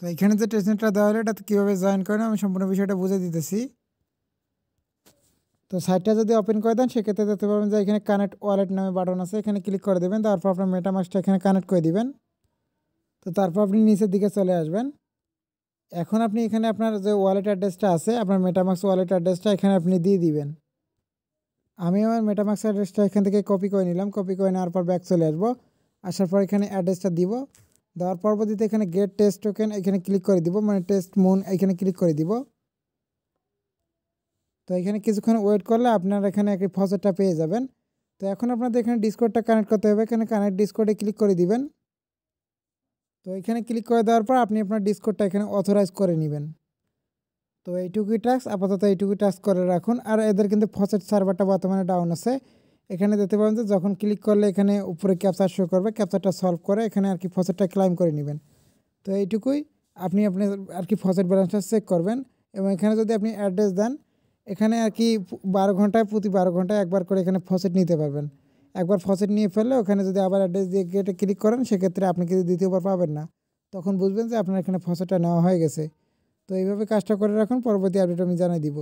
তো এখানে যে টেস্টনেটটা দেওয়া হলো এটাতে কীভাবে জয়েন করেন আমি সম্পূর্ণ বিষয়টা বুঝে দিতেছি। তো সাইটটা যদি ওপেন করে দেন সেক্ষেত্রে দেখতে পাবেন যে এখানে কানেক্ট ওয়ালেট নামে বাটন আছে, এখানে ক্লিক করে দেবেন। তারপর আপনার মেটামাস্কটা এখানে কানেক্ট করে দিবেন। তো তারপর আপনি নিচের দিকে চলে আসবেন। এখন আপনি এখানে আপনার যে ওয়ালেট অ্যাড্রেসটা আছে আপনার মেটামাস্ক ওয়ালেট অ্যাড্রেসটা এখানে আপনি দিয়ে দিবেন। আমি আমার মেটামাস্ক অ্যাড্রেসটা এখান থেকে কপি করে নিলাম। কপি করে নেওয়ার পর ব্যাক চলে আসবো। আসার পর এখানে অ্যাড্রেসটা দিব। দেওয়ার পরবর্তীতে এখানে গেট টেস্ট টোকেন এখানে ক্লিক করে দিব, মানে টেস্ট মুন এখানে ক্লিক করে দিব। তো এখানে কিছুক্ষণ ওয়েট করলে আপনার এখানে একটি ফসেটটা পেয়ে যাবেন। তো এখন আপনাদের এখানে ডিসকর্ডটা কানেক্ট করতে হবে, এখানে কানেক্ট ডিসকর্ডে ক্লিক করে দিবেন। তো এখানে ক্লিক করে দেওয়ার পর আপনি আপনার ডিসকর্ডটা এখানে অথরাইজ করে নেবেন। তো এইটুকুই টাস্ক, আপাতত এইটুকুই টাস্ক করে রাখুন। আর এদের কিন্তু ফসেট সার্ভারটা বর্তমানে ডাউন আছে। এখানে দেখতে পাবেন যে যখন ক্লিক করলে এখানে উপরে ক্যাপচার শো করবে, ক্যাপচারটা সলভ করে এখানে আর কি ফসেটটা ক্লাইম করে নেবেন। তো এইটুকুই, আপনি আপনার আর কি ফসেট ব্যালেন্সটা চেক করবেন। এবং এখানে যদি আপনি অ্যাড্রেস দেন এখানে আর কি 12 ঘন্টায় প্রতি 12 ঘন্টায় একবার করে এখানে ফসেট নিতে পারবেন। একবার ফসেট নিয়ে ফেললে ওখানে যদি আবার অ্যাড্রেস দিয়ে গেটে ক্লিক করেন সেক্ষেত্রে আপনি কিন্তু দ্বিতীয়বার পাবেন না, তখন বুঝবেন যে আপনার এখানে ফসেটটা নেওয়া হয়ে গেছে। তো এইভাবে কাজটা করে রাখুন, পরবর্তী আপডেট আমি জানিয়ে দিব।